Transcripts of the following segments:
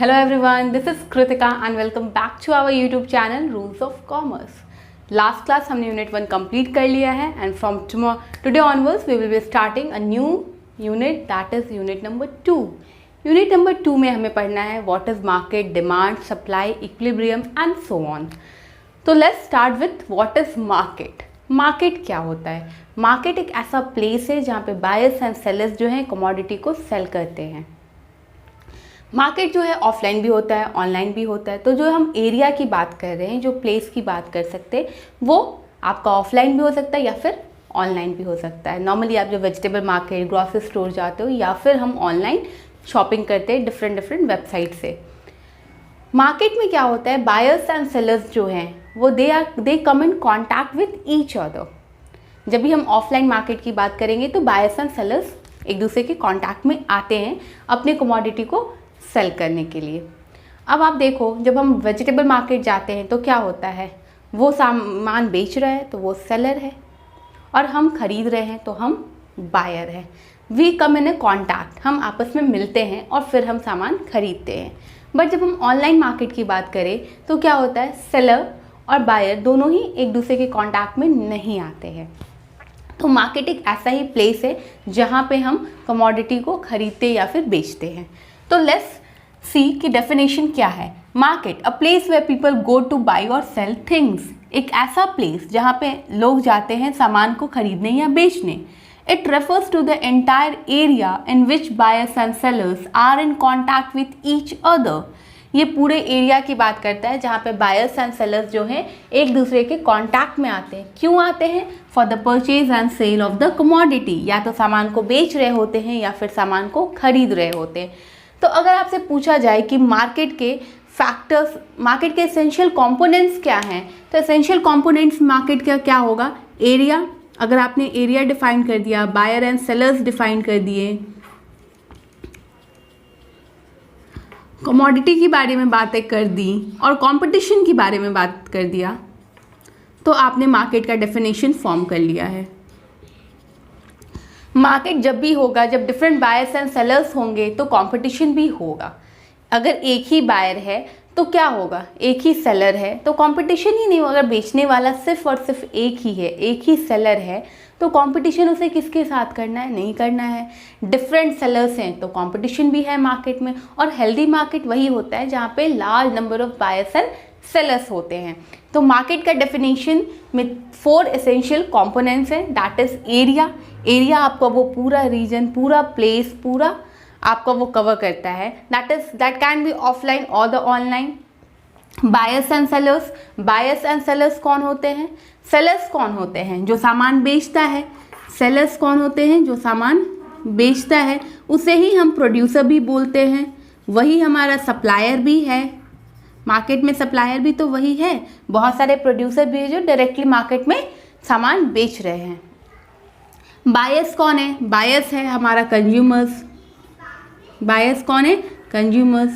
Hello everyone, this is Kritika and welcome back to our YouTube channel Rules of Commerce. Last class हमने unit 1 complete कर लिया है and from today onwards we will be starting a new unit, that is unit number 2. Unit number 2 में हमें पढ़ना है what is market, demand, supply, equilibrium and so on. तो let's start with what is market. Market क्या होता है? Market एक ऐसा प्लेस है जहाँ पे बायर्स एंड सेलर्स जो हैं कमोडिटी को सेल करते हैं. मार्केट जो है ऑफलाइन भी होता है, ऑनलाइन भी होता है. तो जो हम एरिया की बात कर रहे हैं, जो प्लेस की बात कर सकते हैं, वो आपका ऑफलाइन भी हो सकता है या फिर ऑनलाइन भी हो सकता है. नॉर्मली आप जो वेजिटेबल मार्केट, ग्रॉसरी स्टोर जाते हो या फिर हम ऑनलाइन शॉपिंग करते हैं डिफरेंट वेबसाइट से. मार्केट में क्या होता है, बायर्स एंड सेलर्स जो हैं वो they come in contact with each other. जब भी हम ऑफलाइन मार्केट की बात करेंगे तो बायर्स एंड सेलर्स एक दूसरे के कॉन्टैक्ट में आते हैं अपने कमोडिटी को सेल करने के लिए. अब आप देखो, जब हम वेजिटेबल मार्केट जाते हैं तो क्या होता है, वो सामान बेच रहा है तो वो सेलर है और हम खरीद रहे हैं तो हम बायर हैं. We come in A contact, हम आपस में मिलते हैं और फिर हम सामान खरीदते हैं. बट जब हम ऑनलाइन मार्केट की बात करें तो क्या होता है, सेलर और बायर दोनों ही एक दूसरे के कॉन्टैक्ट में नहीं आते हैं. तो मार्केट एक ऐसा ही प्लेस है जहाँ पे हम कमोडिटी को खरीदते या फिर बेचते हैं. तो लेट्स सी कि डेफिनेशन क्या है. Market, a place where people go to buy or sell things. एक ऐसा प्लेस जहाँ पे लोग जाते हैं सामान को खरीदने या बेचने. It refers to the entire area in which buyers and sellers are in contact with each other. ये पूरे एरिया की बात करता है जहाँ पे बायर्स एंड सेलर्स जो हैं एक दूसरे के कॉन्टैक्ट में आते हैं. क्यों आते हैं? For the purchase and sale of the commodity. या तो सामान को बेच रहे होते हैं या फिर सामान को खरीद रहे होते हैं. तो अगर आपसे पूछा जाए कि मार्केट के फैक्टर्स, मार्केट के एसेंशियल कंपोनेंट्स क्या हैं, तो एसेंशियल कंपोनेंट्स मार्केट का क्या होगा? एरिया. अगर आपने एरिया डिफाइन कर दिया, बायर एंड सेलर्स डिफाइन कर दिए, कमोडिटी के बारे में बातें कर दी और कंपटीशन के बारे में बात कर दिया, तो आपने मार्केट का डेफिनेशन फॉर्म कर लिया है. मार्केट जब भी होगा, जब डिफरेंट बायर्स एंड सेलर्स होंगे तो कंपटीशन भी होगा. अगर एक ही बायर है तो क्या होगा, एक ही सेलर है तो कंपटीशन ही नहीं होगा. अगर बेचने वाला सिर्फ और सिर्फ एक ही है, एक ही सेलर है, तो कंपटीशन उसे किसके साथ करना है? नहीं करना है. डिफरेंट सेलर्स हैं तो कंपटीशन भी है मार्केट में. और हेल्दी मार्केट वही होता है जहाँ पे large number of buyers and sellers होते हैं. तो मार्केट का डेफिनेशन में 4 एसेंशियल कंपोनेंट्स हैं. That is area. एरिया आपका वो पूरा रीजन, पूरा प्लेस, पूरा आपका वो कवर करता है. दैट कैन बी ऑफलाइन और the online. Buyers and sellers. Buyers and sellers कौन होते हैं? सेलर्स कौन होते हैं? जो सामान बेचता है. सेलर्स कौन होते हैं? जो सामान बेचता है. उसे ही हम प्रोड्यूसर भी बोलते हैं. वही हमारा सप्लायर भी है. मार्केट में सप्लायर भी तो वही है. बहुत सारे प्रोड्यूसर भी है जो डायरेक्टली मार्केट में सामान बेच रहे हैं. बायर्स कौन है? बायर्स है हमारा कंज्यूमर्स. बायर्स कौन है? कंज्यूमर्स.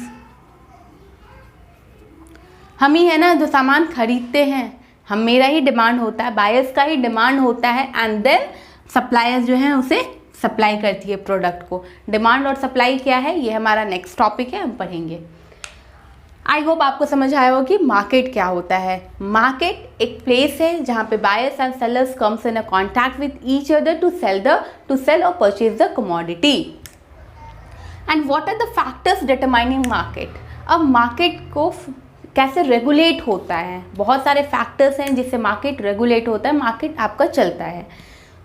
हम ही है ना जो सामान खरीदते हैं. हम, मेरा ही डिमांड होता है, बायर्स का ही डिमांड होता है एंड देन सप्लायर्स जो हैं उसे सप्लाई करती है प्रोडक्ट को. डिमांड और सप्लाई क्या है, ये हमारा नेक्स्ट टॉपिक है, हम पढ़ेंगे. आई होप आपको समझ आया हो कि मार्केट क्या होता है. मार्केट एक प्लेस है जहाँ पे buyers and sellers comes in a contact with each other to sell और purchase the commodity. And what are the factors determining market. अब मार्केट को कैसे रेगुलेट होता है? बहुत सारे फैक्टर्स हैं जिससे मार्केट रेगुलेट होता है, मार्केट आपका चलता है.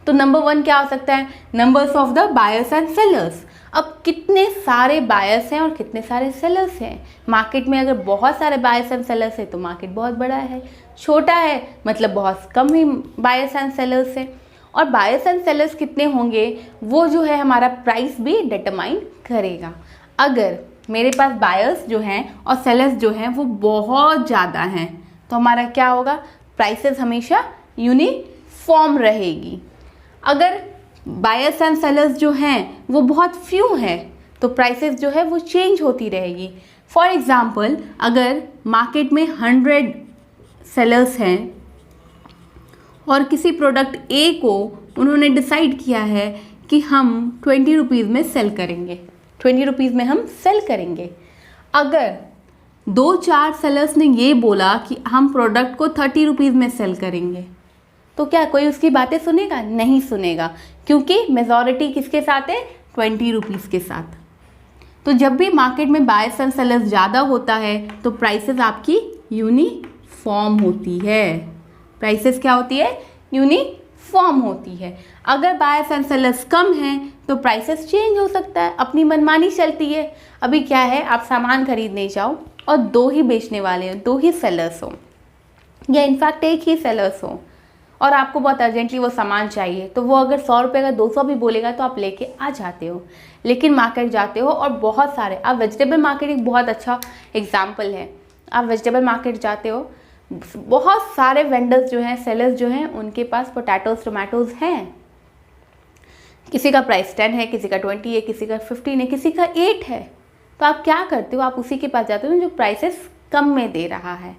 तो नंबर 1 क्या हो सकता है? Numbers of the buyers and sellers. अब कितने सारे बायर्स हैं और कितने सारे सेलर्स हैं मार्केट में. अगर बहुत सारे बायर्स एंड सेलर्स हैं तो मार्केट बहुत बड़ा है. छोटा है मतलब बहुत कम ही बायर्स एंड सेलर्स हैं. और बायर्स एंड सेलर्स कितने होंगे वो जो है हमारा प्राइस भी डिटरमाइन करेगा. अगर मेरे पास बायर्स जो हैं और सेलर्स जो हैं वो बहुत ज़्यादा हैं तो हमारा क्या होगा, प्राइसेस हमेशा यूनिफॉर्म रहेगी. अगर बायर्स एंड सेलर्स जो हैं वो बहुत फ्यू हैं तो प्राइसेस जो है वो चेंज होती रहेगी. फॉर एग्ज़ाम्पल, अगर मार्केट में 100 सेलर्स हैं और किसी प्रोडक्ट ए को उन्होंने डिसाइड किया है कि हम 20 रुपीज़ में सेल करेंगे, 20 रुपीज़ में हम सेल करेंगे. अगर 2-4 सेलर्स ने ये बोला कि हम प्रोडक्ट को 30 रुपीज़ में सेल करेंगे, तो क्या कोई उसकी बातें सुनेगा? नहीं सुनेगा, क्योंकि मेजॉरिटी किसके साथ है? 20 रुपीज़ के साथ। तो जब भी मार्केट में बायर्स एंड सेलर्स ज़्यादा होता है तो प्राइसेस आपकी यूनिफॉर्म होती है। प्राइसेस क्या होती है? यूनिफॉर्म होती है। अगर बायर्स एंड सेलर्स कम हैं तो प्राइसेस चेंज हो सकता है, अपनी मनमानी चलती है। अभी क्या है, आप सामान खरीदने जाओ और 2 ही बेचने वाले हो, 2 ही सेलर्स हो, या इनफैक्ट 1 ही सेलर्स हो, और आपको बहुत अर्जेंटली वो सामान चाहिए, तो वो अगर 100 रुपये का 200 भी बोलेगा तो आप लेके आ जाते हो। लेकिन मार्केट जाते हो और बहुत सारे, आप वेजिटेबल मार्केट एक बहुत अच्छा एग्जाम्पल है। आप वेजिटेबल मार्केट जाते हो, बहुत सारे वेंडर्स जो हैं, सेलर्स जो हैं, उनके पास पोटैटोज, टोमेटोज हैं। किसी का प्राइस 10 है, किसी का 20 है, किसी का 15 है, किसी का 8 है। तो आप क्या करते हो? आप उसी के पास जाते हो जो प्राइसेस कम में दे रहा है,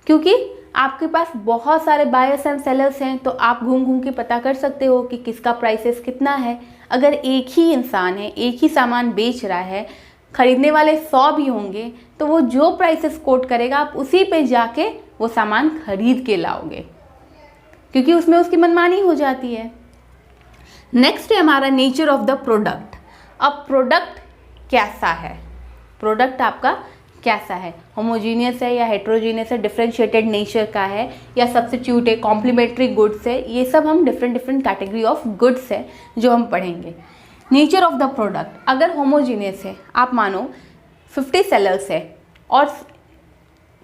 क्योंकि आपके पास बहुत सारे बायर्स एंड सेलर्स हैं, तो आप घूम घूम के पता कर सकते हो कि किसका प्राइसेस कितना है। अगर एक ही इंसान है, एक ही सामान बेच रहा है, खरीदने वाले 100 भी होंगे, तो वो जो प्राइसेस कोट करेगा आप उसी पे जाके वो सामान खरीद के लाओगे, क्योंकि उसमें उसकी मनमानी हो जाती है। नेक्स्ट है हमारा नेचर ऑफ द प्रोडक्ट। अब प्रोडक्ट कैसा है? प्रोडक्ट आपका कैसा है? होमोजीनियस है या हेट्रोजीनियस है, डिफरेंशिएटेड नेचर का है या सब्स्टिट्यूट है, कॉम्प्लीमेंट्री गुड्स है, ये सब हम डिफरेंट कैटेगरी ऑफ गुड्स है जो हम पढ़ेंगे। नेचर ऑफ द प्रोडक्ट, अगर होमोजीनियस है, आप मानो 50 सेलर्स है और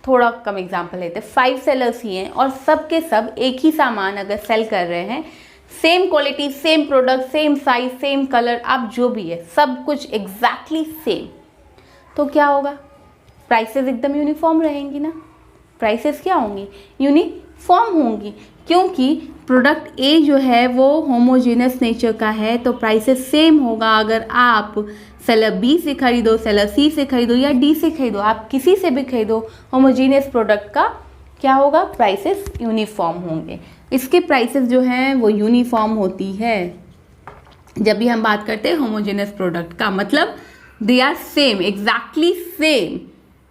थोड़ा कम एग्जाम्पल लेते हैं, 5 सेलर्स ही हैं और सब के सब एक ही सामान अगर सेल कर रहे हैं, same quality, same product, same size, same colour, आप जो भी है सब कुछ एग्जैक्टली सेम, तो क्या होगा? प्राइसेस एकदम यूनिफॉर्म रहेंगी ना। प्राइसेस क्या होंगी? यूनिफॉर्म होंगी, क्योंकि प्रोडक्ट ए जो है वो होमोजेनस नेचर का है, तो प्राइसेस सेम होगा। अगर आप सेलर बी से खरीदो, सेलर सी से खरीदो या डी से खरीदो, आप किसी से भी खरीदो, होमोजेनियस प्रोडक्ट का क्या होगा? प्राइसेस यूनिफॉर्म होंगे। इसके प्राइसेस जो हैं वो यूनिफॉर्म होती है। जब भी हम बात करते हैं होमोजेनियस प्रोडक्ट का मतलब they are same, exactly same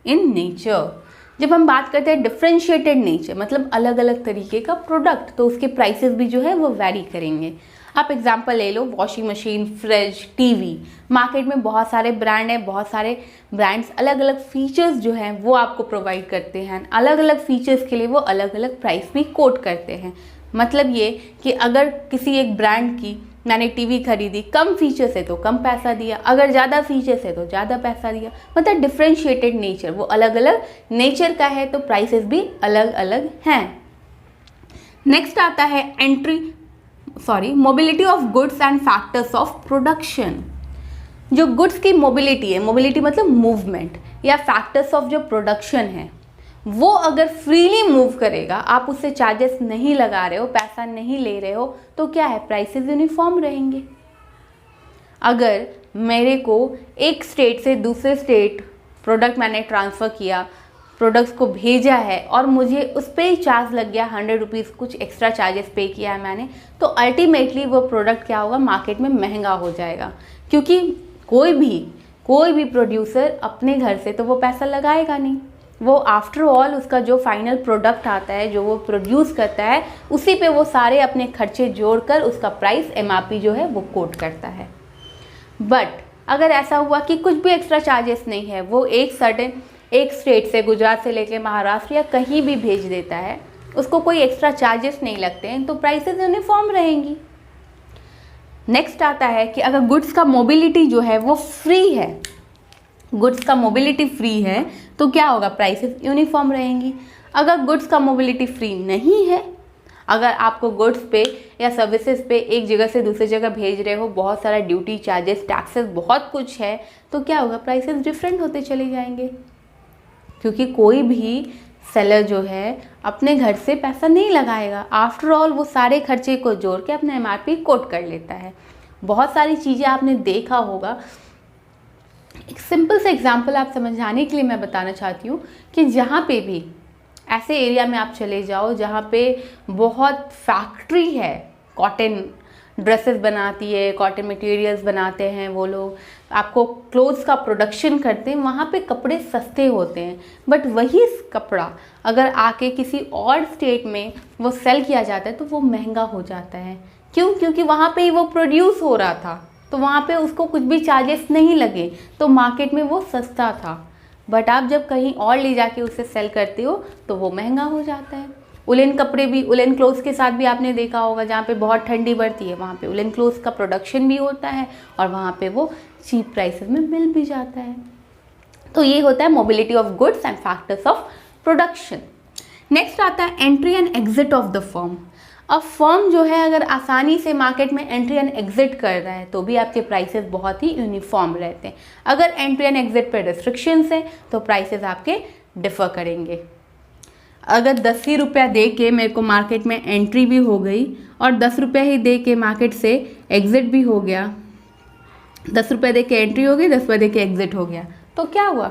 in nature. जब हम बात करते हैं डिफरेंशिएटेड नेचर, मतलब अलग अलग तरीके का प्रोडक्ट, तो उसके प्राइसेस भी जो है वो वैरी करेंगे। आप एग्जांपल ले लो, washing machine, fridge, TV. Market में बहुत सारे ब्रांड हैं, बहुत सारे ब्रांड्स अलग अलग फीचर्स जो हैं वो आपको प्रोवाइड करते हैं। अलग अलग फीचर्स के लिए वो अलग अलग प्राइस भी कोट करते हैं। मतलब ये कि अगर किसी एक ब्रांड की मैंने टीवी खरीदी, कम फीचर से तो कम पैसा दिया, अगर ज़्यादा फीचर से तो ज़्यादा पैसा दिया। मतलब डिफरेंशिएटेड नेचर, वो अलग अलग नेचर का है, तो प्राइसेस भी अलग अलग हैं। नेक्स्ट आता है mobility of goods and factors of production. जो गुड्स की मोबिलिटी है, मोबिलिटी मतलब मूवमेंट, या फैक्टर्स ऑफ जो प्रोडक्शन है, वो अगर फ्रीली मूव करेगा, आप उससे चार्जेस नहीं लगा रहे हो, पैसा नहीं ले रहे हो, तो क्या है? प्राइसेस यूनिफॉर्म रहेंगे। अगर मेरे को एक स्टेट से दूसरे स्टेट प्रोडक्ट मैंने ट्रांसफ़र किया, प्रोडक्ट्स को भेजा है और मुझे उस पर ही चार्ज लग गया 100 रुपीज़, कुछ एक्स्ट्रा चार्जेस पे किया है मैंने, तो अल्टीमेटली वो प्रोडक्ट क्या होगा? मार्केट में महंगा हो जाएगा, क्योंकि कोई भी प्रोड्यूसर अपने घर से तो वो पैसा लगाएगा नहीं। वो आफ्टर ऑल उसका जो फाइनल प्रोडक्ट आता है, जो वो प्रोड्यूस करता है, उसी पे वो सारे अपने खर्चे जोड़कर उसका प्राइस MRP जो है वो कोट करता है। बट अगर ऐसा हुआ कि कुछ भी एक्स्ट्रा चार्जेस नहीं है, वो एक स्टेट से, गुजरात से लेके महाराष्ट्र या कहीं भी भेज देता है, उसको कोई एक्स्ट्रा चार्जेस नहीं लगते हैं, तो प्राइसेस यूनिफॉर्म रहेंगी। नेक्स्ट आता है कि अगर गुड्स का मोबिलिटी जो है वो फ्री है, गुड्स का मोबिलिटी फ्री है, तो क्या होगा? प्राइसेस यूनिफॉर्म रहेंगी। अगर गुड्स का मोबिलिटी फ्री नहीं है, अगर आपको गुड्स पे या सर्विसेज पे एक जगह से दूसरी जगह भेज रहे हो, बहुत सारा ड्यूटी, चार्जेस, टैक्सेस, बहुत कुछ है, तो क्या होगा? प्राइसेस डिफरेंट होते चले जाएंगे, क्योंकि कोई भी सेलर जो है अपने घर से पैसा नहीं लगाएगा। आफ्टर ऑल वो सारे खर्चे को जोड़ के अपना MRP कोट कर लेता है। बहुत सारी चीज़ें आपने देखा होगा। एक सिंपल से एग्जांपल आप समझाने के लिए मैं बताना चाहती हूँ कि जहाँ पे भी ऐसे एरिया में आप चले जाओ जहाँ पे बहुत फैक्ट्री है, कॉटन ड्रेसेस बनाती है, कॉटन मटेरियल्स बनाते हैं, वो लोग आपको क्लोथ्स का प्रोडक्शन करते हैं, वहाँ पे कपड़े सस्ते होते हैं। बट वही कपड़ा अगर आके किसी और स्टेट में वो सेल किया जाता है तो वो महंगा हो जाता है। क्यों? क्योंकि वहाँ पे ही वो प्रोड्यूस हो रहा था, तो वहाँ पे उसको कुछ भी चार्जेस नहीं लगे, तो मार्केट में वो सस्ता था। बट आप जब कहीं और ले जाके उसे सेल करते हो तो वो महंगा हो जाता है। उलेन कपड़े भी, उलेन क्लोथ्स के साथ भी आपने देखा होगा, जहाँ पे बहुत ठंडी बढ़ती है वहाँ पे उलेन क्लोथ्स का प्रोडक्शन भी होता है और वहाँ पे वो चीप प्राइसेस में मिल भी जाता है। तो ये होता है mobility of goods and factors of production. Next आता है entry and exit of the firm. अब फर्म जो है अगर आसानी से मार्केट में एंट्री एंड एग्जिट कर रहा है तो भी आपके प्राइसेस बहुत ही यूनिफॉर्म रहते हैं। अगर एंट्री एंड एग्जिट पर रिस्ट्रिक्शंस है तो प्राइसेस आपके डिफर करेंगे। अगर 10 ही रुपया दे के मेरे को मार्केट में एंट्री भी हो गई और 10 रुपया ही दे के मार्केट से एग्जिट भी हो गया, 10 रुपये दे के एंट्री हो गई, 10 रुपये दे के एग्जिट हो गया, तो क्या हुआ?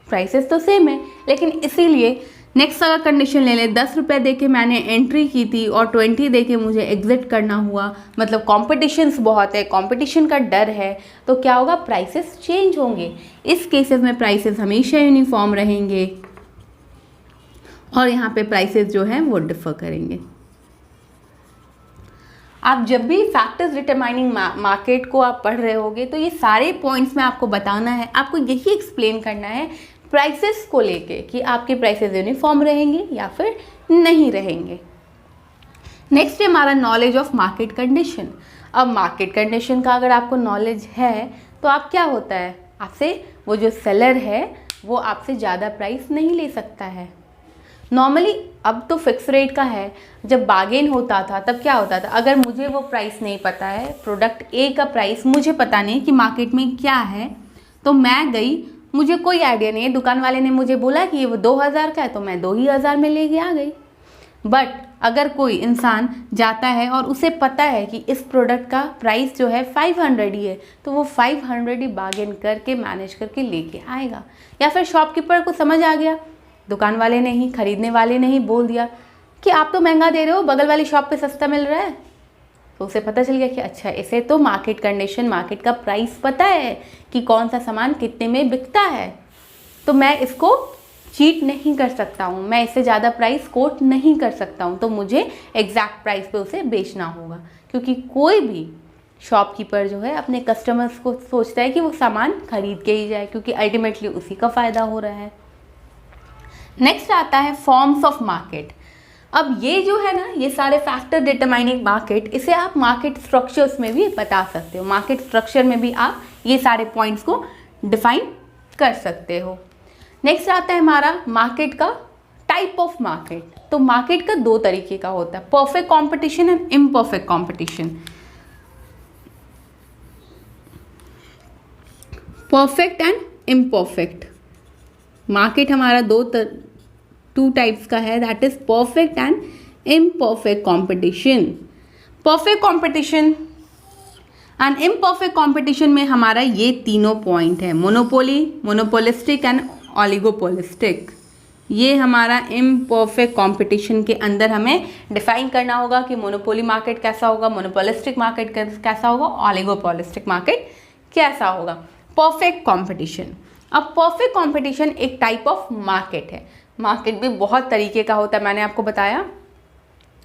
प्राइसेस तो सेम है। लेकिन इसीलिए नेक्स्ट अगर कंडीशन ले लें, 10 रुपये दे के मैंने एंट्री की थी और 20 दे के मुझे एग्जिट करना हुआ, मतलब कॉम्पिटिशन्स बहुत है, कॉम्पिटिशन का डर है, तो क्या होगा? प्राइसेस चेंज होंगे। इस केसेस में प्राइसेस हमेशा यूनिफॉर्म रहेंगे और यहाँ पे प्राइसेस जो हैं वो डिफर करेंगे। आप जब भी फैक्टर्स डिटरमाइनिंग मार्केट को आप पढ़ रहे होगे तो ये सारे पॉइंट्स में आपको बताना है, आपको यही एक्सप्लेन करना है प्राइसेस को लेके कि आपके प्राइसेस यूनिफॉर्म रहेंगे या फिर नहीं रहेंगे। नेक्स्ट है हमारा नॉलेज ऑफ मार्केट कंडीशन। अब मार्केट कंडीशन का अगर आपको नॉलेज है तो आप क्या होता है, आपसे वो जो सेलर है वो आपसे ज़्यादा प्राइस नहीं ले सकता है। नॉर्मली अब तो फिक्स रेट का है, जब बार्गेन होता था तब क्या होता था, अगर मुझे वो प्राइस नहीं पता है, प्रोडक्ट ए का प्राइस मुझे पता नहीं कि मार्केट में क्या है, तो मैं गई, मुझे कोई आइडिया नहीं है, दुकान वाले ने मुझे बोला कि ये वो 2000 का है तो मैं 2000 में लेके आ गई। बट अगर कोई इंसान जाता है और उसे पता है कि इस प्रोडक्ट का प्राइस जो है 500 ही है, तो वो 500 ही बार्गेन करके मैनेज करके लेके आएगा। या फिर शॉपकीपर को समझ आ गया, दुकान वाले ने ही, खरीदने वाले ने ही बोल दिया कि आप तो महंगा दे रहे हो, बगल वाली शॉप पे सस्ता मिल रहा है, तो उसे पता चल गया कि अच्छा इसे तो मार्केट कंडीशन, मार्केट का प्राइस पता है कि कौन सा सामान कितने में बिकता है, तो मैं इसको चीट नहीं कर सकता हूँ, मैं इससे ज़्यादा प्राइस कोट नहीं कर सकता हूँ, तो मुझे एग्जैक्ट प्राइस पे उसे बेचना होगा। क्योंकि कोई भी शॉपकीपर जो है अपने कस्टमर्स को सोचता है कि वो सामान खरीद के ही जाए, क्योंकि अल्टीमेटली उसी का फ़ायदा हो रहा है। नेक्स्ट आता है फॉर्म्स ऑफ मार्केट। अब ये जो है ना, ये सारे फैक्टर डिटरमाइनिंग मार्केट, इसे आप मार्केट स्ट्रक्चर्स में भी बता सकते हो। मार्केट स्ट्रक्चर में भी आप ये सारे पॉइंट्स को डिफाइन कर सकते हो। नेक्स्ट आता है हमारा मार्केट का टाइप ऑफ मार्केट। तो मार्केट का 2 तरीके का होता है, perfect competition and imperfect competition. Perfect and imperfect market हमारा 2 टाइप्स का है, that is perfect and imperfect competition. Perfect competition and imperfect competition में हमारा ये तीनों पॉइंट है, मोनोपोली, मोनोपोलिस्टिक एंड ऑलिगोपोलिस्टिक। ये हमारा इम्परफेक्ट कंपटीशन के अंदर हमें डिफाइन करना होगा कि मोनोपोली मार्केट कैसा होगा, मोनोपोलिस्टिक मार्केट कैसा होगा, ऑलिगोपोलिस्टिक मार्केट कैसा होगा। परफेक्ट कंपटीशन, अब परफेक्ट कंपटीशन एक टाइप ऑफ मार्केट है। मार्केट भी बहुत तरीके का होता है, मैंने आपको बताया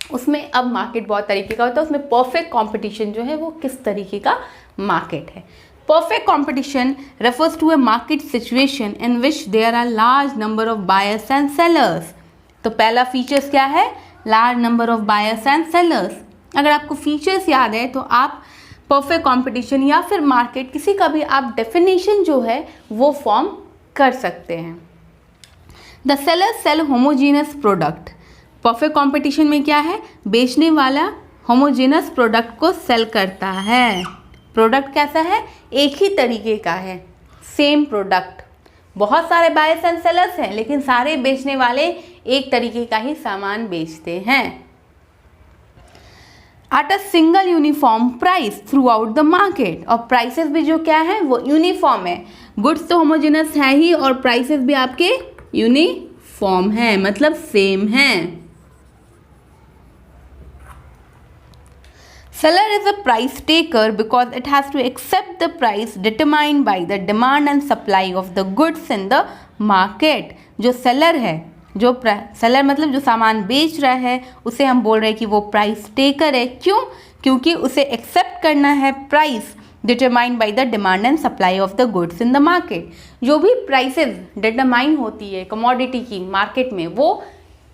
उसमें। अब मार्केट बहुत तरीके का होता है, उसमें परफेक्ट कंपटीशन जो है वो किस तरीके का मार्केट है। Perfect competition refers to a market situation in which there are large number of buyers and sellers। तो पहला फीचर्स क्या है, large number of buyers and sellers. अगर आपको फीचर्स याद है तो आप परफेक्ट कंपटीशन या फिर मार्केट किसी का भी आप डेफिनेशन जो है वो फॉर्म कर सकते हैं। The sellers sell homogeneous product. Perfect competition में क्या है, बेचने वाला होमोजीनस प्रोडक्ट को सेल करता है। प्रोडक्ट कैसा है, एक ही तरीके का है, सेम प्रोडक्ट। बहुत सारे बायर्स एंड सेलर्स हैं लेकिन सारे बेचने वाले एक तरीके का ही सामान बेचते हैं। At a single uniform price through out the market. और प्राइसेस भी जो क्या है वो यूनिफॉर्म है। गुड्स तो होमोजेनस है ही और प्राइसेस भी आपके यूनिफॉर्म है, मतलब सेम है। Seller is a price taker because it has to accept the price determined by the demand and supply of the goods in the market. जो seller है, जो seller मतलब जो सामान बेच रहा है, उसे हम बोल रहे हैं कि वो प्राइस टेकर है. क्यों? क्योंकि उसे एक्सेप्ट करना है price determined by the demand and supply of the goods in the market. जो भी प्राइसेस डिटरमाइन होती है कमोडिटी की मार्केट में, वो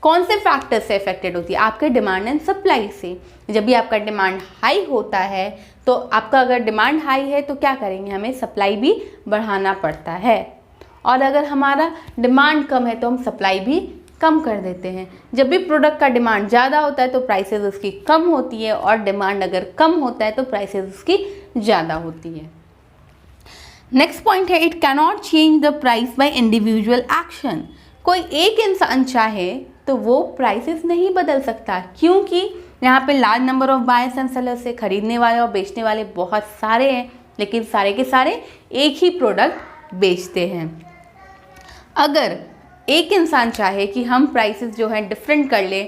कौन से फैक्टर से अफेक्टेड होती है? आपके डिमांड एंड सप्लाई से. जब भी आपका डिमांड हाई होता है तो आपका अगर डिमांड हाई है तो क्या करेंगे, हमें सप्लाई भी बढ़ाना पड़ता है. और अगर हमारा डिमांड कम है तो हम सप्लाई भी कम कर देते हैं. जब भी प्रोडक्ट का डिमांड ज़्यादा होता है तो प्राइसेस उसकी कम होती है, और डिमांड अगर कम होता है तो प्राइसेस उसकी ज़्यादा होती है. नेक्स्ट पॉइंट है, it cannot change the price by individual action. कोई एक इंसान चाहे तो वो प्राइसेस नहीं बदल सकता, क्योंकि यहाँ पे large number of buyers and sellers से, खरीदने वाले और बेचने वाले बहुत सारे हैं, लेकिन सारे के सारे एक ही प्रोडक्ट बेचते हैं. अगर एक इंसान चाहे कि हम प्राइसेस जो हैं डिफरेंट कर ले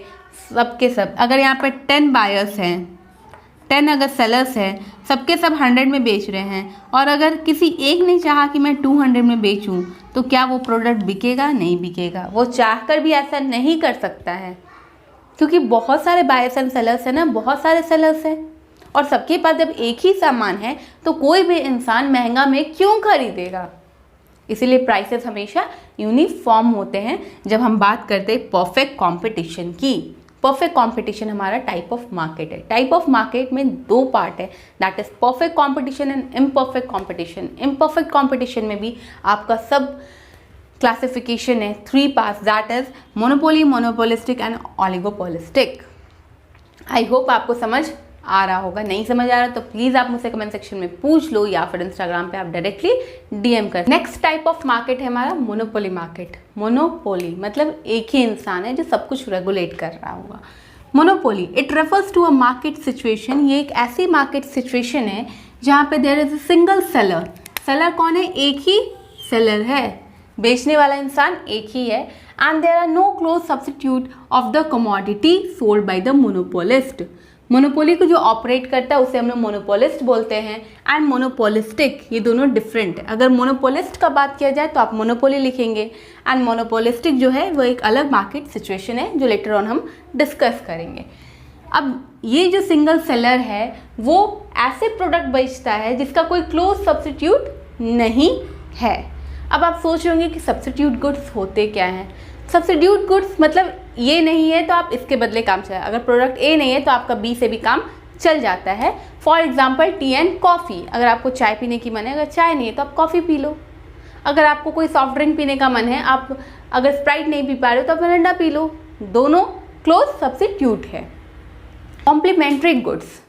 सबके सब, अगर यहाँ पे 10 बायर्स हैं, 10 अगर सेलर्स हैं, सबके सब 100 में बेच रहे हैं, और अगर किसी एक ने चाहा कि मैं 200 में बेचूं, तो क्या वो प्रोडक्ट बिकेगा? नहीं बिकेगा. वो चाहकर भी ऐसा नहीं कर सकता है, क्योंकि बहुत सारे बायर्स एंड सेलर्स हैं ना, बहुत सारे सेलर्स हैं, और सबके पास जब एक ही सामान है तो कोई भी इंसान महंगा में क्यों खरीदेगा. इसीलिए प्राइसेस हमेशा यूनिफॉर्म होते हैं. जब हम बात करते हैं परफेक्ट कंपटीशन की, परफेक्ट कंपटीशन हमारा टाइप ऑफ मार्केट है. टाइप ऑफ मार्केट में 2 पार्ट है, that is perfect competition and imperfect competition. Imperfect competition में भी आपका सब क्लासिफिकेशन है 3 parts, that is monopoly, monopolistic and oligopolistic. I hope आपको समझ आ रहा होगा. नहीं समझ आ रहा तो प्लीज़ आप मुझसे कमेंट सेक्शन में पूछ लो, या फिर इंस्टाग्राम पे आप डायरेक्टली डीएम कर. नेक्स्ट टाइप ऑफ मार्केट है हमारा मोनोपोली मार्केट. मोनोपोली मतलब एक ही इंसान है जो सब कुछ रेगुलेट कर रहा होगा. Monopoly it refers to a market situation. ये एक ऐसी मार्केट सिचुएशन है जहाँ पे there is a single seller. Seller कौन है? एक ही सेलर है, बेचने वाला इंसान एक ही है. And there are no close substitute of the commodity sold by the monopolist. Monopoly को जो ऑपरेट करता है उसे हम लोग मोनोपोलिस्ट बोलते हैं, एंड मोनोपोलिस्टिक, ये दोनों डिफरेंट है. अगर मोनोपोलिस्ट का बात किया जाए तो आप मोनोपोली लिखेंगे, एंड मोनोपोलिस्टिक जो है वो एक अलग मार्केट सिचुएशन है जो लेटर ऑन हम डिस्कस करेंगे. अब ये जो सिंगल सेलर है वो ऐसे प्रोडक्ट बेचता है जिसका कोई क्लोज सब्स्टिट्यूट नहीं है. अब आप सोच रहे होंगे कि सब्स्टिट्यूट गुड्स होते क्या हैं. सब्स्टिट्यूट गुड्स मतलब ये नहीं है तो आप इसके बदले काम चलाए. अगर प्रोडक्ट ए नहीं है तो आपका बी से भी काम चल जाता है. For example T and coffee. अगर आपको चाय पीने की मन है, अगर चाय नहीं है तो आप कॉफ़ी पी लो. अगर आपको कोई सॉफ्ट ड्रिंक पीने का मन है, आप अगर स्प्राइट नहीं पी पा रहे हो तो आप मिरिंडा पी लो. दोनों क्लोज सब्स्टिट्यूट है. Complementary goods.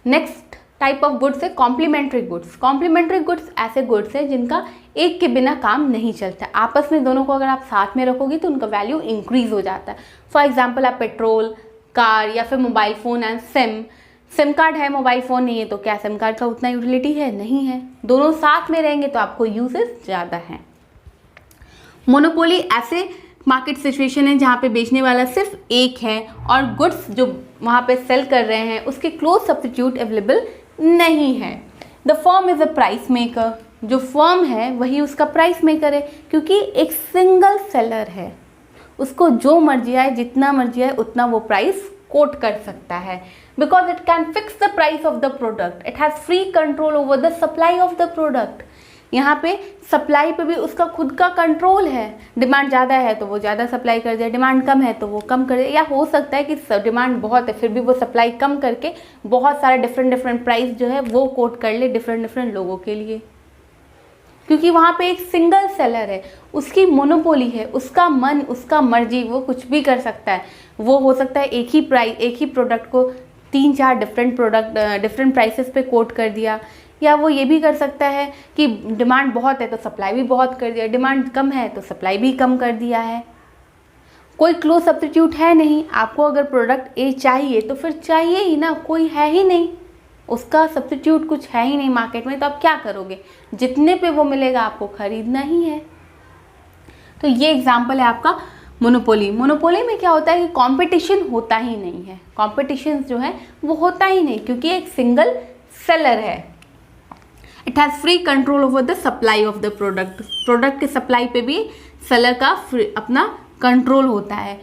Next type of goods है कॉम्प्लीमेंट्री गुड्स. कॉम्प्लीमेंट्री गुड्स ऐसे गुड्स हैं जिनका एक के बिना काम नहीं चलता. आपस में दोनों को अगर आप साथ में रखोगे तो उनका वैल्यू इंक्रीज हो जाता है. फॉर एग्जांपल आप पेट्रोल, कार या फिर mobile phone and SIM card है, मोबाइल फ़ोन नहीं है तो क्या सिम कार्ड का उतना यूटिलिटी है? नहीं है. दोनों साथ में रहेंगे तो आपको यूजेस ज़्यादा हैं. मोनोपोली ऐसे मार्केट सिचुएशन है जहाँ पे बेचने वाला सिर्फ एक है और गुड्स जो वहाँ पे सेल कर रहे हैं उसके क्लोज सब्स्टिट्यूट अवेलेबल नहीं है. The firm is a price maker. जो फर्म है वही उसका प्राइस मेकर है, क्योंकि एक सिंगल सेलर है, उसको जो मर्जी आए, जितना मर्जी आए उतना वो प्राइस कोट कर सकता है. Because it can fix the price of the product. It has free control over the supply of the product. यहाँ पे सप्लाई पे भी उसका खुद का कंट्रोल है. डिमांड ज़्यादा है तो वो ज़्यादा सप्लाई कर दे, डिमांड कम है तो वो कम कर दे, या हो सकता है कि डिमांड बहुत है फिर भी वो सप्लाई कम करके बहुत सारे डिफरेंट प्राइस जो है वो कोट कर ले डिफरेंट लोगों के लिए, क्योंकि वहाँ पे एक सिंगल सेलर है, उसकी मोनोपोली है, उसका मन, उसका मर्जी, वो कुछ भी कर सकता है. वो हो सकता है एक ही प्रोडक्ट को 3-4 डिफरेंट प्राइसेस पे कोट कर दिया, या वो ये भी कर सकता है कि डिमांड बहुत है तो सप्लाई भी बहुत कर दिया, डिमांड कम है तो सप्लाई भी कम कर दिया है. कोई क्लोज सब्स्टिट्यूट है नहीं. आपको अगर प्रोडक्ट ए चाहिए तो फिर चाहिए ही ना, कोई है ही नहीं, उसका सब्स्टिट्यूट कुछ है ही नहीं मार्केट में, तो आप क्या करोगे? जितने पे वो मिलेगा आपको खरीदना ही है. तो ये एग्जाम्पल है आपका मोनोपोली। मोनोपोली में क्या होता है कि कंपटीशन होता ही नहीं है, कंपटीशन जो है वो होता ही नहीं, क्योंकि एक सिंगल सेलर है। It has free control over the supply of the product. Product के सप्लाई पे भी सेलर का अपना कंट्रोल होता है।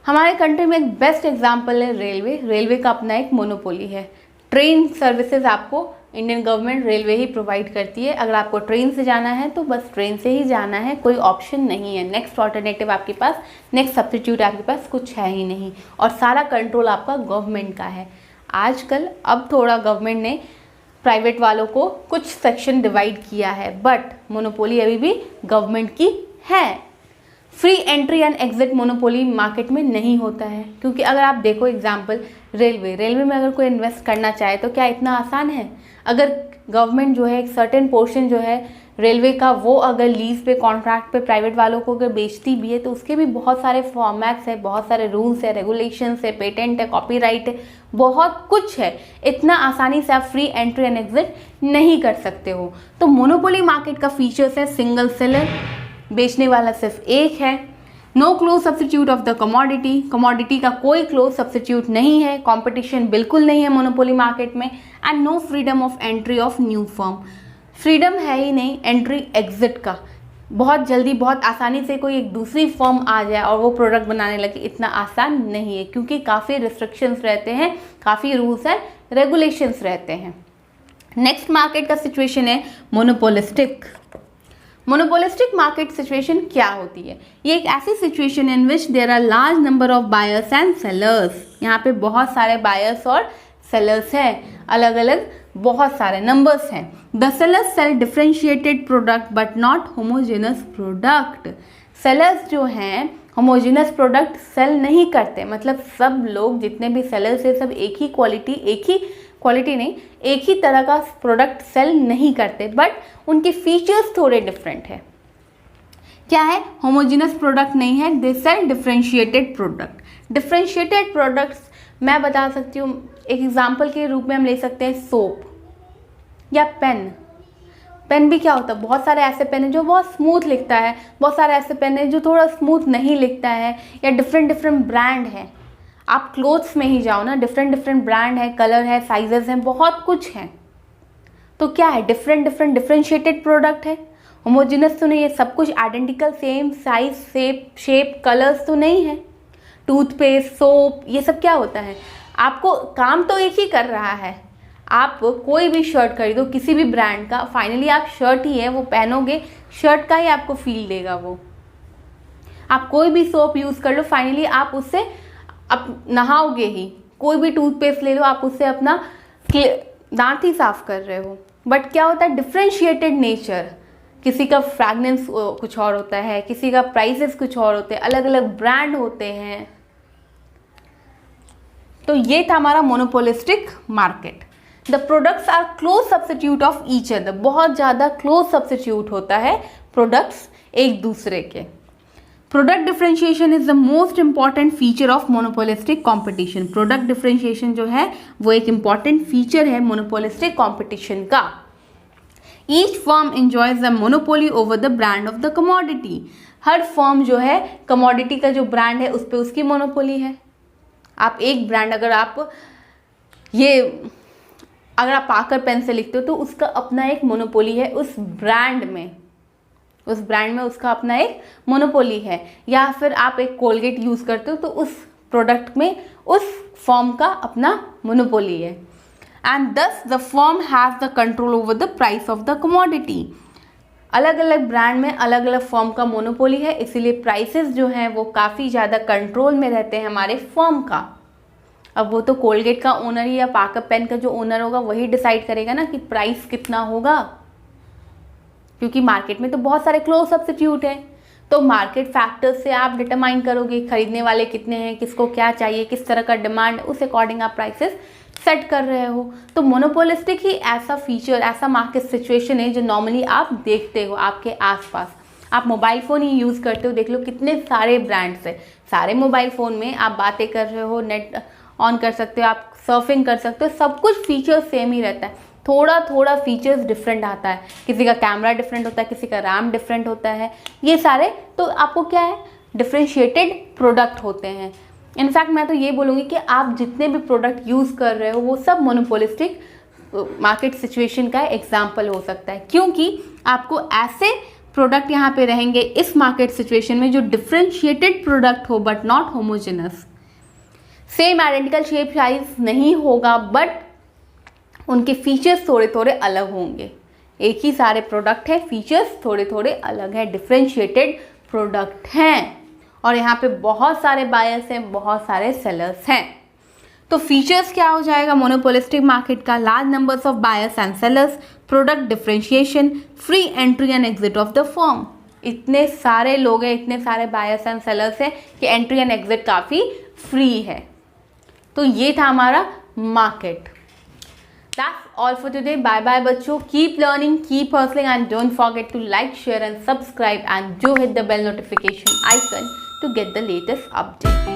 हमारे कंट्री में एक बेस्ट एग्जांपल है रेलवे। रेलवे का अपना एक मोनोपोली है। ट्रेन सर्विसेज आपको इंडियन गवर्नमेंट रेलवे ही प्रोवाइड करती है। अगर आपको ट्रेन से जाना है तो बस ट्रेन से ही जाना है, कोई ऑप्शन नहीं है। नेक्स्ट ऑल्टरनेटिव आपके पास, नेक्स्ट सब्स्टिट्यूट आपके पास कुछ है ही नहीं, और सारा कंट्रोल आपका गवर्नमेंट का है। आजकल अब थोड़ा गवर्नमेंट ने प्राइवेट वालों को कुछ सेक्शन डिवाइड किया है, बट मोनोपोली अभी भी गवर्नमेंट की है। Free entry and exit monopoly market में नहीं होता है, क्योंकि अगर आप देखो एग्जांपल रेलवे में अगर कोई इन्वेस्ट करना चाहे तो क्या इतना आसान है? अगर गवर्नमेंट जो है एक सर्टेन पोर्शन जो है रेलवे का वो अगर लीज पे, कॉन्ट्रैक्ट पे प्राइवेट वालों को अगर बेचती भी है तो उसके भी बहुत सारे फॉर्मेट्स है, बहुत सारे रूल्स है, रेगुलेशंस है, पेटेंट है, कॉपीराइट है, बहुत कुछ है। इतना आसानी से आप फ्री एंट्री एंड एग्जिट नहीं कर सकते हो। तो मोनोपोली मार्केट का फीचर्स है सिंगल सेलर, बेचने वाला सिर्फ एक है, no close substitute of the commodity, commodity का कोई क्लोज सब्स्टिट्यूट नहीं है, कंपटीशन बिल्कुल नहीं है मोनोपोली मार्केट में, and no freedom of entry of new firm. Freedom है ही नहीं एंट्री एग्जिट का। बहुत जल्दी, बहुत आसानी से कोई एक दूसरी फर्म आ जाए और वो प्रोडक्ट बनाने लगे, इतना आसान नहीं है, क्योंकि काफ़ी रिस्ट्रिक्शंस रहते हैं, काफ़ी रूल्स एंड रेगुलेशंस रहते हैं। नेक्स्ट मार्केट का सिचुएशन है मोनोपोलिस्टिक। मोनोपोलिस्टिक मार्केट सिचुएशन क्या होती है? ये एक ऐसी situation in which there are large number of buyers and sellers. यहाँ पे बहुत सारे बायर्स और सेलर्स हैं, अलग अलग बहुत सारे नंबर्स हैं। The sellers sell differentiated product but not homogeneous product. Sellers जो हैं होमोजेनस प्रोडक्ट सेल नहीं करते, मतलब सब लोग जितने भी सेलर्स है सब एक ही क्वालिटी नहीं, एक ही तरह का प्रोडक्ट सेल नहीं करते, बट उनके फीचर्स थोड़े डिफरेंट है। क्या है? होमोजेनस प्रोडक्ट नहीं है, they sell differentiated product. Differentiated products मैं बता सकती हूँ, एक एग्जांपल के रूप में हम ले सकते हैं सोप या पेन। पेन भी क्या होता है, बहुत सारे ऐसे पेन है जो बहुत स्मूथ लिखता है, बहुत सारे ऐसे पेन है जो थोड़ा स्मूथ नहीं लिखता है, या डिफरेंट ब्रांड है। आप क्लोथ्स में ही जाओ ना, डिफरेंट ब्रांड है, कलर है, साइजेस हैं, बहुत कुछ है। तो क्या है? डिफरेंशिएटेड प्रोडक्ट है, होमोजेनस तो नहीं है, सब कुछ identical, same size, shape, colours तो नहीं है। टूथपेस्ट, सोप, ये सब क्या होता है? आपको काम तो एक ही कर रहा है। आप कोई भी शर्ट खरीदो किसी भी ब्रांड का, फाइनली आप शर्ट ही है वो पहनोगे, शर्ट का ही आपको फील देगा वो। आप कोई भी सोप यूज़ कर लो, फाइनली आप उससे अब नहाओगे ही। कोई भी टूथपेस्ट ले लो, आप उससे अपना दांत ही साफ कर रहे हो। बट क्या होता है? Differentiated nature. किसी का फ्रैग्रेंस कुछ और होता है, किसी का प्राइसेस कुछ और होते हैं, अलग अलग ब्रांड होते हैं। तो ये था हमारा monopolistic market. The products are close substitute of each other. बहुत ज़्यादा क्लोज सब्स्टिट्यूट होता है प्रोडक्ट्स एक दूसरे के। Product differentiation is the most important feature of monopolistic competition. Product differentiation जो है वो एक इंपॉर्टेंट फीचर है मोनोपोलिस्टिक कॉम्पिटिशन का। Each firm enjoys the monopoly over the brand of the commodity. Her firm जो है कमोडिटी का जो ब्रांड है उस पर उसकी मोनोपोली है। आप एक ब्रांड, अगर आप पाकर पेन से लिखते हो तो उसका अपना एक मोनोपोली है उस ब्रांड में, उसका अपना एक मोनोपोली है। या फिर आप एक कोलगेट यूज़ करते हो तो उस प्रोडक्ट में उस फर्म का अपना मोनोपोली है। एंड दस the firm has the control over the price of the commodity. अलग अलग ब्रांड में अलग अलग फर्म का मोनोपोली है, इसीलिए प्राइसेस जो हैं वो काफ़ी ज़्यादा कंट्रोल में रहते हैं हमारे फर्म का। अब वो तो कोलगेट का ओनर ही या पाकर पेन का जो ओनर होगा वही डिसाइड करेगा ना कि प्राइस कितना होगा, क्योंकि मार्केट में तो बहुत सारे क्लोज सब्स्टिट्यूट हैं। तो मार्केट फैक्टर्स से आप डिटरमाइन करोगे खरीदने वाले कितने हैं, किसको क्या चाहिए, किस तरह का डिमांड, उस अकॉर्डिंग आप प्राइसेस सेट कर रहे हो। तो मोनोपोलिस्टिक ही ऐसा फीचर, ऐसा मार्केट सिचुएशन है जो नॉर्मली आप देखते हो आपके आसपास। आप मोबाइल फ़ोन ही यूज़ करते हो, देख लो कितने सारे ब्रांड्स हैं। सारे मोबाइल फ़ोन में आप बातें कर रहे हो, नेट ऑन कर सकते हो, आप सर्फिंग कर सकते हो, सब कुछ फीचर सेम ही रहता है। थोड़ा फीचर्स डिफरेंट आता है, किसी का कैमरा डिफरेंट होता है, किसी का रैम डिफरेंट होता है, ये सारे। तो आपको क्या है, डिफ्रेंशिएटेड प्रोडक्ट होते हैं। इनफैक्ट मैं तो ये बोलूँगी कि आप जितने भी प्रोडक्ट यूज़ कर रहे हो वो सब मोनोपोलिस्टिक मार्केट सिचुएशन का एग्जाम्पल हो सकता है, क्योंकि आपको ऐसे प्रोडक्ट यहाँ पे रहेंगे इस मार्केट सिचुएशन में जो डिफ्रेंशिएटेड प्रोडक्ट हो but not homogeneous. Same identical shape size नहीं होगा बट उनके फीचर्स थोड़े थोड़े अलग होंगे। एक ही सारे प्रोडक्ट है, फीचर्स थोड़े थोड़े अलग है, डिफ्रेंशिएटेड प्रोडक्ट हैं और यहाँ पे बहुत सारे बायर्स हैं, बहुत सारे सेलर्स हैं। तो फीचर्स क्या हो जाएगा मोनोपोलिस्टिक मार्केट का? Large numbers of buyers and sellers, product differentiation, free entry and exit of the firm. इतने सारे लोग हैं, इतने सारे बायर्स एंड सेलर्स हैं कि एंट्री एंड एग्जिट काफ़ी फ्री है। तो ये था हमारा market. That's all for today. Bye bye बच्चों. Keep learning, keep hustling and don't forget to like, share and subscribe and do hit the bell notification icon to get the latest update.